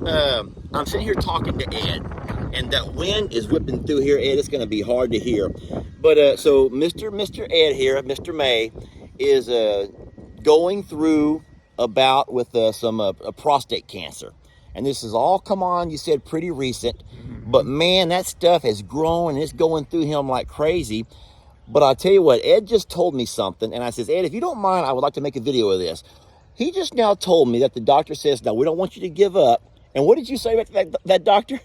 I'm sitting here talking to Ed, and that wind is whipping through here, Ed. It's going to be hard to hear. But so Mr. Ed here, Mr. May, is going through a bout with some prostate cancer. And this is all, come on, you said pretty recent. But man, that stuff has grown and it's going through him like crazy. But I'll tell you what, Ed just told me something. And I says, Ed, if you don't mind, I would like to make a video of this. He just now told me that the doctor says, no, we don't want you to give up. And what did you say about that doctor?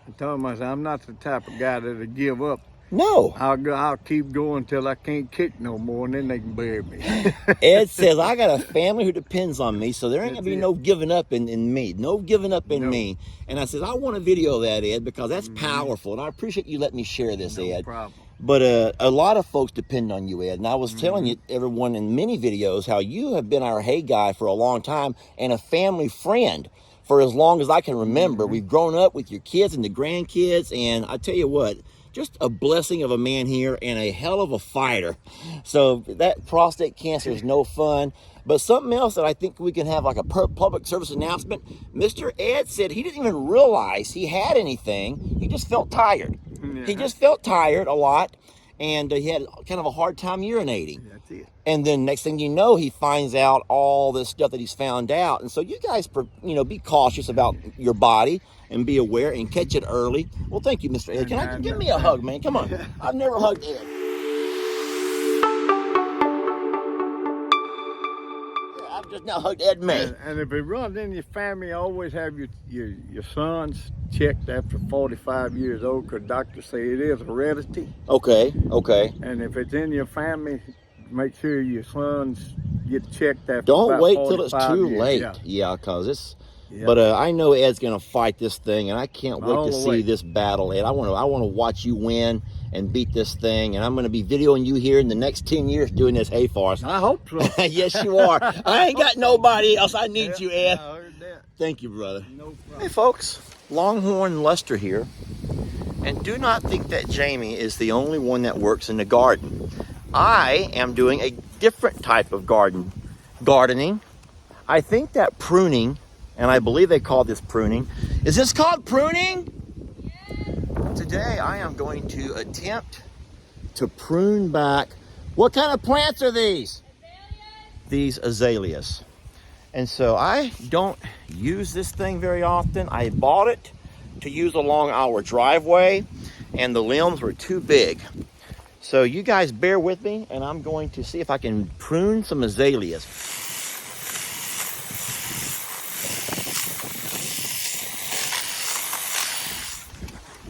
I told him, I said, I'm not the type of guy that'll give up. No. I'll keep going till I can't kick no more, and then they can bury me. Ed says, I got a family who depends on me, so there ain't going to be no giving up in me. No giving up in me. And I said, I want a video of that, Ed, because that's powerful. And I appreciate you letting me share this, Ed. No problem. But a lot of folks depend on you, Ed. And I was telling you, everyone in many videos, how you have been our hey guy for a long time and a family friend for as long as I can remember. We've grown up with your kids and the grandkids. And I tell you what, just a blessing of a man here and a hell of a fighter. So that prostate cancer is no fun. But something else that I think we can have like a public service announcement. Mr. Ed said he didn't even realize he had anything. He just felt tired. He just felt tired a lot. And he had kind of a hard time urinating. That's it. And then next thing you know, he finds out all this stuff that he's found out. And so you guys, be cautious about your body and be aware and catch it early. Well, thank you, Mr. Ed. Can I give me a hug, man? Come on. I've never hugged Ed. I've just now hugged Ed May. And if it runs in your family, always have your sons checked after 45 years old, because doctors say it is heredity. Okay. And if it's in your family, make sure your sons get checked after Don't wait till it's too years. late. Yeah, because it's... Yeah. But I know Ed's gonna fight this thing, and I can't wait to see this battle, Ed. I want to watch you win and beat this thing, and I'm gonna be videoing you here in the next 10 years doing this hay farce. I hope so. Yes, you are. I ain't got nobody else. I need you, Ed. I heard that. Thank you, brother. No problem. Hey, folks. Longhorn Lester here, and do not think that Jamie is the only one that works in the garden. I am doing a different type of gardening. I think that pruning. And I believe they call this pruning. Is this called pruning? Yeah. Today I am going to attempt to prune back. What kind of plants are these? Azaleas. These azaleas. And so I don't use this thing very often. I bought it to use along our driveway, and the limbs were too big. So you guys bear with me, and I'm going to see if I can prune some azaleas.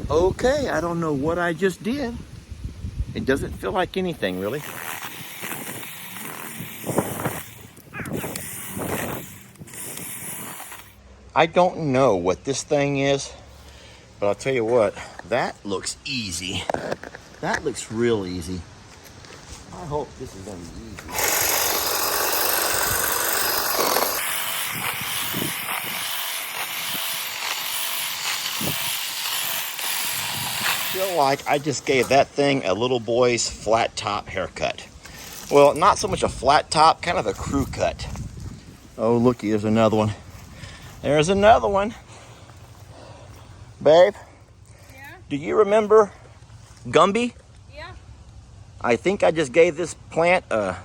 Okay, I don't know what I just did. It doesn't feel like anything, really. I don't know what this thing is, but I'll tell you what, that looks easy. That looks real easy. I hope this is going to be easy. I feel like I just gave that thing a little boy's flat top haircut. Well, not so much a flat top, kind of a crew cut. Oh, looky, there's another one. There's another one. Babe? Yeah? Do you remember Gumby? Yeah. I think I just gave this plant we're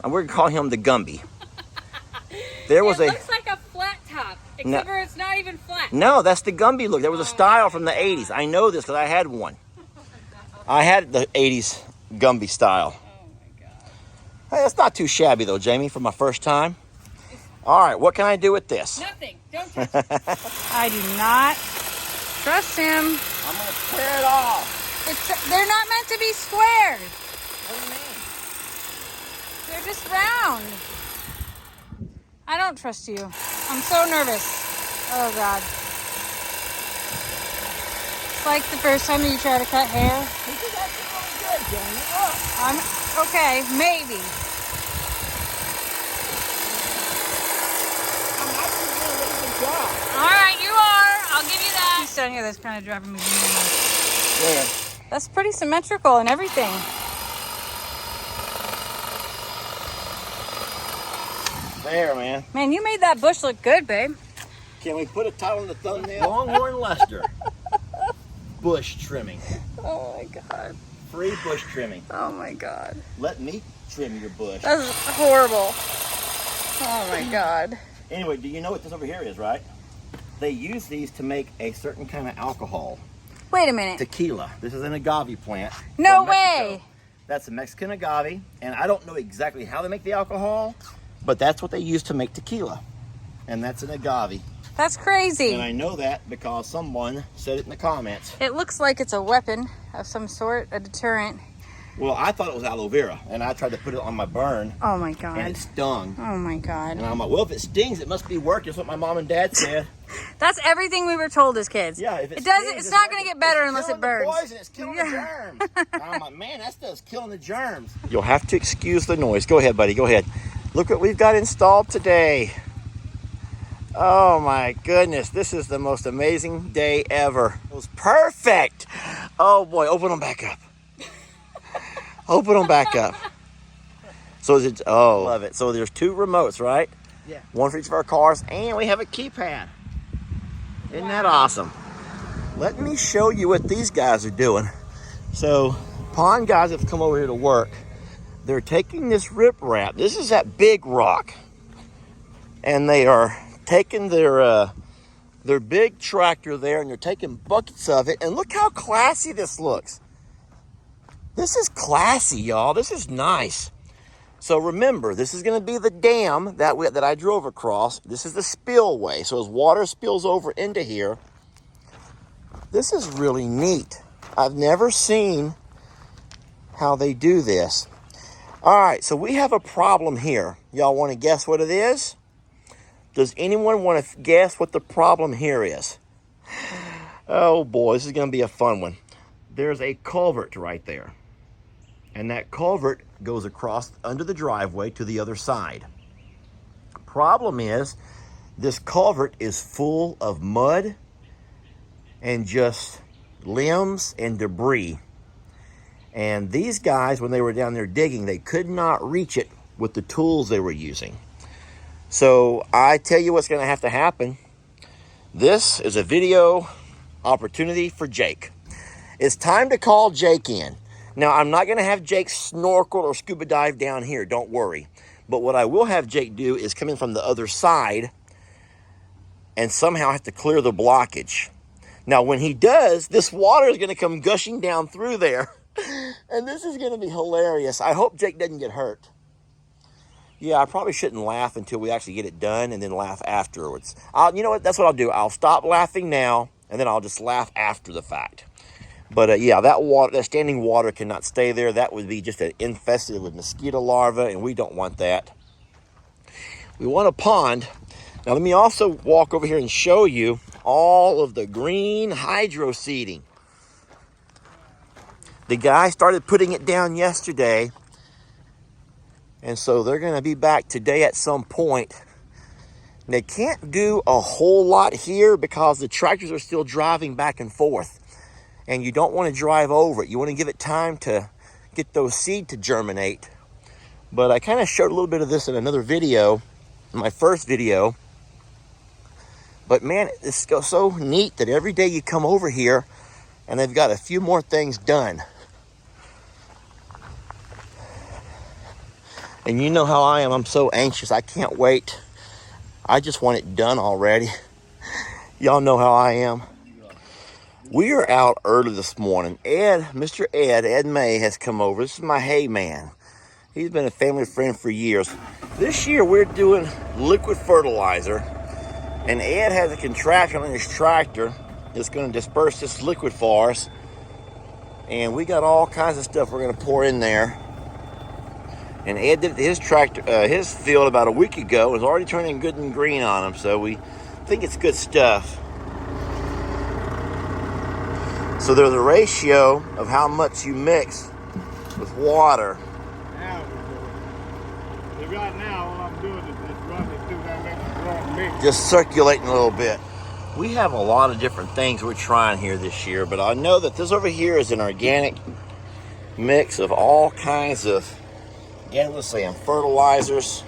gonna call him the Gumby. There was it looks like a flat top, except for it's not even flat. No, that's the Gumby look. There was a style from the 80s. I know this because I had one. I had the 80s Gumby style. Oh my God. Hey, that's not too shabby though, Jamie, for my first time. All right, what can I do with this? Nothing. Don't touch it. I do not trust him. I'm gonna square it off. They're not meant to be squared. What do you mean? They're just round. I don't trust you. I'm so nervous. Oh God. It's like the first time you try to cut hair. This is actually really good, Jamie. Look. I'm okay, maybe. I'm actually doing a really good job. All right, you are. I'll give you that. He's down here. That's kind of driving me nuts. Yeah. That's pretty symmetrical and everything. There, man. Man, you made that bush look good, babe. Can we put a title on the thumbnail? Longhorn Lester. Bush trimming. Oh my God. Free bush trimming. Oh my God. Let me trim your bush. That's horrible. Oh my God. Anyway, do you know what this over here is, right? They use these to make a certain kind of alcohol. Wait a minute. Tequila. This is an agave plant. No from Mexico. way. That's a Mexican agave, and I don't know exactly how they make the alcohol, but that's what they use to make tequila. And that's an agave. That's crazy. And I know that because someone said it in the comments. It looks like it's a weapon of some sort, a deterrent. Well, I thought it was aloe vera, and I tried to put it on my burn, Oh my and God. it stung. Oh my God. And I'm like, well, if it stings, it must be working. That's what my mom and dad said. That's everything we were told as kids. Yeah, if it doesn't. stings, It's not going working. to get better It's unless it killing the burns. poison, it's killing the germs. And I'm like, man, that stuff's killing the germs. You'll have to excuse the noise. Go ahead, buddy. Go ahead. Look what we've got installed today. Oh my goodness, this is the most amazing day ever. It was perfect. Oh boy, open them back up. Open them back up. So is it, oh, love it. So there's 2 remotes, right? Yeah. One for each of our cars, and we have a keypad. Isn't that awesome? Let me show you what these guys are doing. So, pond guys have come over here to work. They're taking this riprap. This is that big rock. And they are taking their big tractor there, and they're taking buckets of it. And look how classy this looks. This is classy, y'all. This is nice. So remember, this is going to be the dam that I drove across. This is the spillway. So as water spills over into here, this is really neat. I've never seen how they do this. All right, so we have a problem here. Y'all want to guess what it is? Does anyone want to guess what the problem here is? Oh boy, this is going to be a fun one. There's a culvert right there. And that culvert goes across under the driveway to the other side. Problem is, this culvert is full of mud and just limbs and debris. And these guys, when they were down there digging, they could not reach it with the tools they were using. So I tell you what's going to have to happen. This is a video opportunity for Jake. It's time to call Jake in. Now, I'm not going to have Jake snorkel or scuba dive down here, don't worry. But what I will have Jake do is come in from the other side and somehow have to clear the blockage. Now, when he does, this water is going to come gushing down through there. And this is going to be hilarious. I hope Jake doesn't get hurt. Yeah, I probably shouldn't laugh until we actually get it done and then laugh afterwards. You know what? That's what I'll do. I'll stop laughing now, and then I'll just laugh after the fact. But yeah, that standing water cannot stay there. That would be just infested with mosquito larvae, and we don't want that. We want a pond. Now let me also walk over here and show you all of the green hydroseeding. The guy started putting it down yesterday, and so they're going to be back today at some point. They can't do a whole lot here because the tractors are still driving back and forth. And you don't want to drive over it. You want to give it time to get those seed to germinate. But I kind of showed a little bit of this in another video, my first video. But man, it's so neat that every day you come over here and they've got a few more things done. And you know how I am. I'm so anxious. I can't wait. I just want it done already. Y'all know how I am. We are out early this morning. Mr. Ed May has come over. This is my hay man. He's been a family friend for years. This year we're doing liquid fertilizer, and Ed has a contraption on his tractor that's going to disperse this liquid for us. And we got all kinds of stuff we're going to pour in there. And Ed did his field about a week ago. It was already turning good and green on him, so we think it's good stuff. So there's a ratio of how much you mix with water. Now we're doing. Right now, all I'm doing is just running through that mix. Just circulating a little bit. We have a lot of different things we're trying here this year, but I know that this over here is an organic mix of all kinds of, again, let's say fertilizers,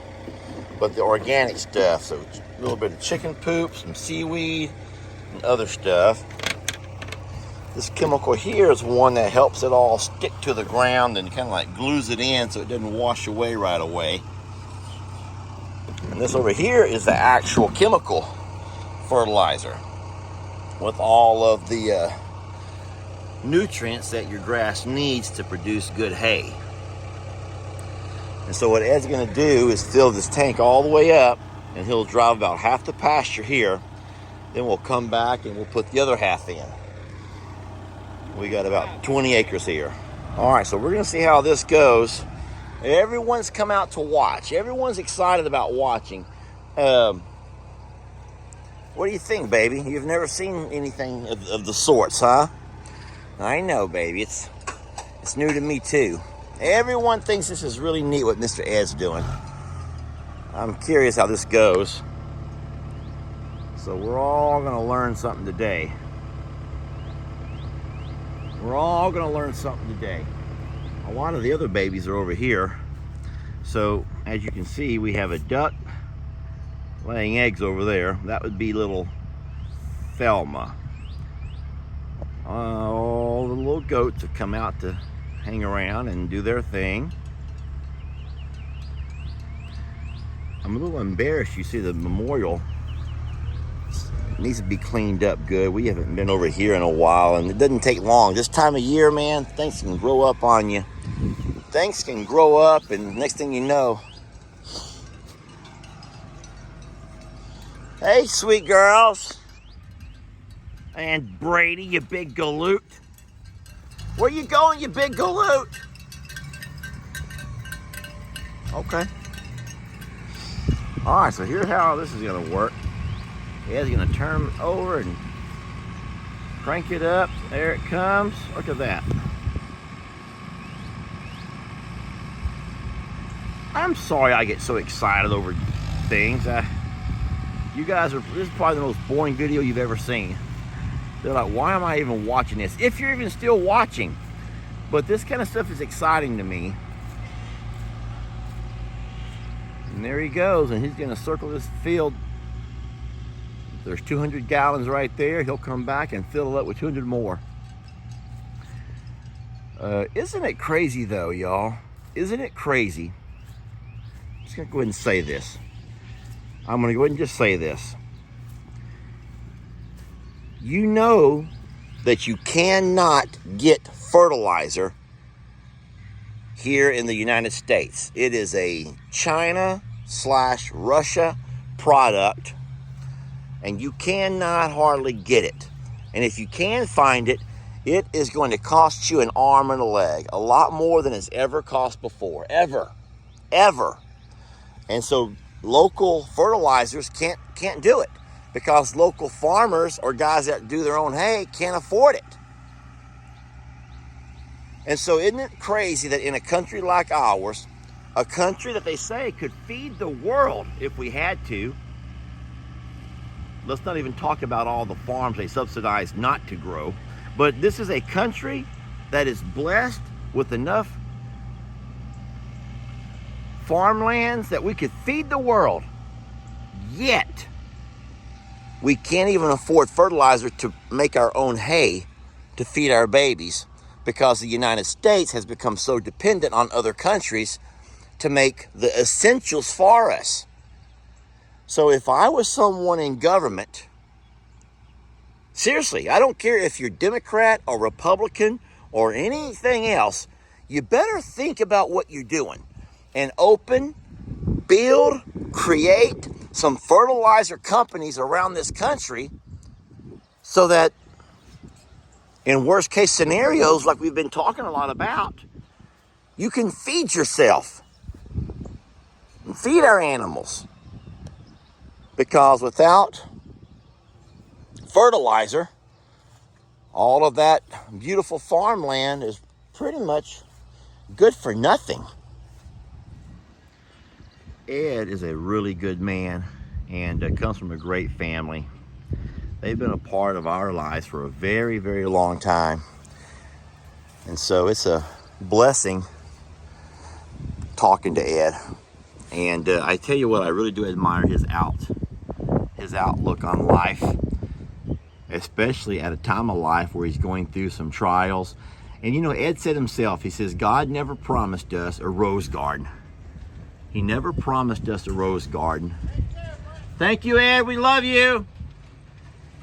but the organic stuff. So little bit of chicken poop, some seaweed, and other stuff. This chemical here is one that helps it all stick to the ground and kind of like glues it in so it doesn't wash away right away. And this over here is the actual chemical fertilizer with all of the nutrients that your grass needs to produce good hay. And so what Ed's going to do is fill this tank all the way up, and he'll drive about half the pasture here. Then we'll come back and we'll put the other half in. We got about 20 acres here. All right, so we're going to see how this goes. Everyone's come out to watch. Everyone's excited about watching. What do you think, baby? You've never seen anything of the sorts, huh? I know, baby. It's new to me, too. Everyone thinks this is really neat what Mr. Ed's doing. I'm curious how this goes. So we're all going to learn something today. We're all going to learn something today. A lot of the other babies are over here. So as you can see, we have a duck laying eggs over there. That would be little Thelma. All the little goats have come out to hang around and do their thing. I'm a little embarrassed. You see the memorial needs to be cleaned up good. We haven't been over here in a while, and it doesn't take long. This time of year, man, things can grow up on you. Things can grow up, and next thing you know, hey, sweet girls. And Brady, you big galoot. Where you going, you big galoot? Okay. All right, so here's how this is gonna work. Ed's gonna turn it over and crank it up. There it comes. Look at that. I'm sorry I get so excited over things. You guys are, this is probably the most boring video you've ever seen. They're like, why am I even watching this? If you're even still watching. But this kind of stuff is exciting to me. And there he goes, and he's gonna circle this field. There's 200 gallons right there. He'll come back and fill it up with 200 more. Isn't it crazy though, y'all? Isn't it crazy? I'm just gonna go ahead and say this. I'm gonna go ahead and just say this. You know that you cannot get fertilizer here in the United States. It is a China/Russia product, and you cannot hardly get it. And if you can find it, it is going to cost you an arm and a leg, a lot more than it's ever cost before, ever. And so local fertilizers can't do it, because local farmers or guys that do their own hay can't afford it. And so isn't it crazy that in a country like ours, a country that they say could feed the world if we had to, let's not even talk about all the farms they subsidize not to grow, but this is a country that is blessed with enough farmlands that we could feed the world. Yet, we can't even afford fertilizer to make our own hay to feed our babies, because the United States has become so dependent on other countries to make the essentials for us. So if I was someone in government, seriously, I don't care if you're Democrat or Republican or anything else, you better think about what you're doing and build, create some fertilizer companies around this country, so that in worst case scenarios, like we've been talking a lot about, you can feed yourself and feed our animals. Because without fertilizer, all of that beautiful farmland is pretty much good for nothing. Ed is a really good man and comes from a great family. They've been a part of our lives for a very, very long time. And so it's a blessing talking to Ed. And I tell you what, I really do admire his his outlook on life, especially at a time of life where he's going through some trials. And you know, Ed said himself, he says, God never promised us a rose garden. He never promised us a rose garden. Thank you, Ed, we love you.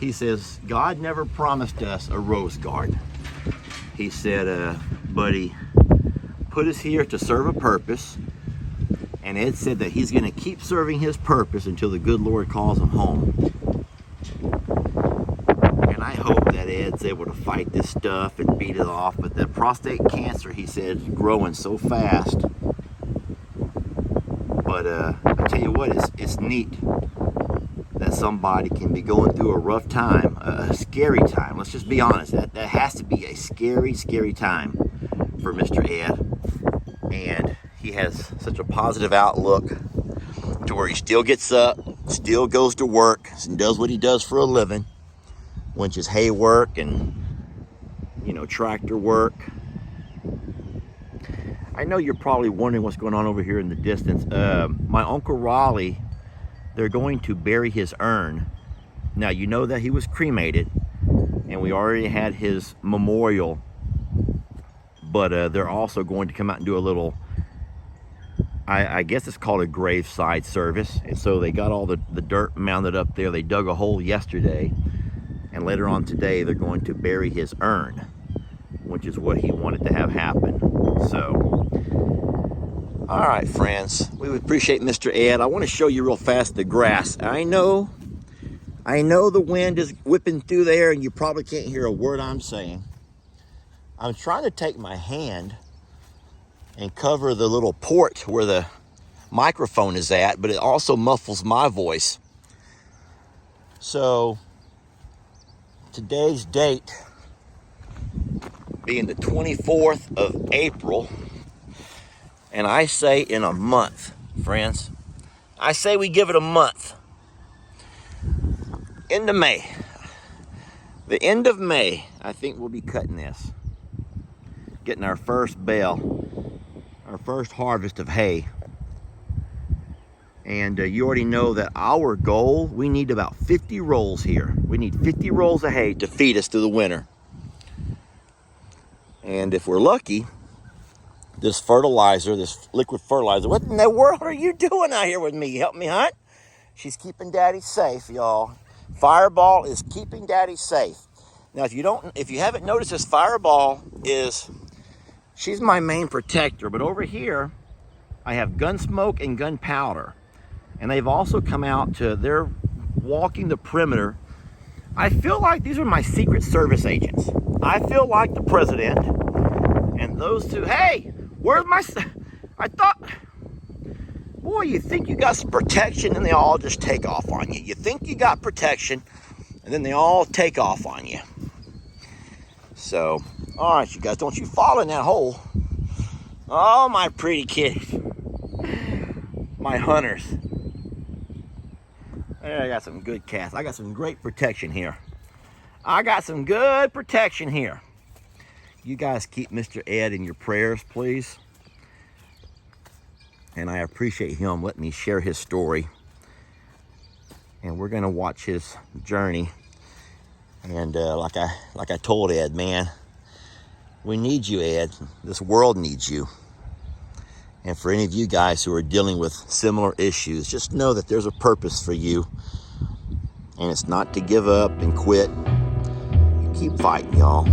He says, God never promised us a rose garden. He said, but he put us here to serve a purpose. And Ed said that he's going to keep serving his purpose until the good Lord calls him home. And I hope that Ed's able to fight this stuff and beat it off. But the prostate cancer, he said, is growing so fast. But I tell you what, it's neat that somebody can be going through a rough time, a scary time. Let's just be honest. That has to be a scary, scary time for Mr. Ed. And he has such a positive outlook to where he still gets up, still goes to work, and does what he does for a living, which is hay work and, you know, tractor work. I know you're probably wondering what's going on over here in the distance. My Uncle Raleigh, they're going to bury his urn. Now, you know that he was cremated, and we already had his memorial, but they're also going to come out and do a little, I guess it's called a graveside service. And so they got all the dirt mounded up there. They dug a hole yesterday, and later on today they're going to bury his urn, which is what he wanted to have happen. So, all right, friends, we would appreciate Mr. Ed. I want to show you real fast the grass. I know the wind is whipping through there and you probably can't hear a word I'm saying. I'm trying to take my hand and cover the little port where the microphone is at, but it also muffles my voice. So today's date being the 24th of April, and I say in a month, friends, I say we give it a month. End of May. The end of May, I think we'll be cutting this. Getting our first bale, our first harvest of hay. And you already know that our goal, we need about 50 rolls here. We need 50 rolls of hay to feed us through the winter. And if we're lucky, this fertilizer, this liquid fertilizer, what in the world are you doing out here with me? Help me hunt? She's keeping Daddy safe, y'all. Fireball is keeping Daddy safe. Now, if you haven't noticed, this Fireball she's my main protector. But over here, I have Gunsmoke and Gunpowder. And they've also come out they're walking the perimeter. I feel like these are my Secret Service agents. I feel like the president and those two. Hey, where's I thought, boy, you think you got some protection and they all just take off on you. You think you got protection and then they all take off on you. So, all right, you guys, don't you fall in that hole. Oh, my pretty kitties. My hunters. I got some good cats. I got some great protection here. I got some good protection here. You guys keep Mr. Ed in your prayers, please. And I appreciate him letting me share his story. And we're going to watch his journey. And like I told Ed, man, we need you, Ed. This world needs you. And for any of you guys who are dealing with similar issues, just know that there's a purpose for you. And it's not to give up and quit. Keep fighting, y'all.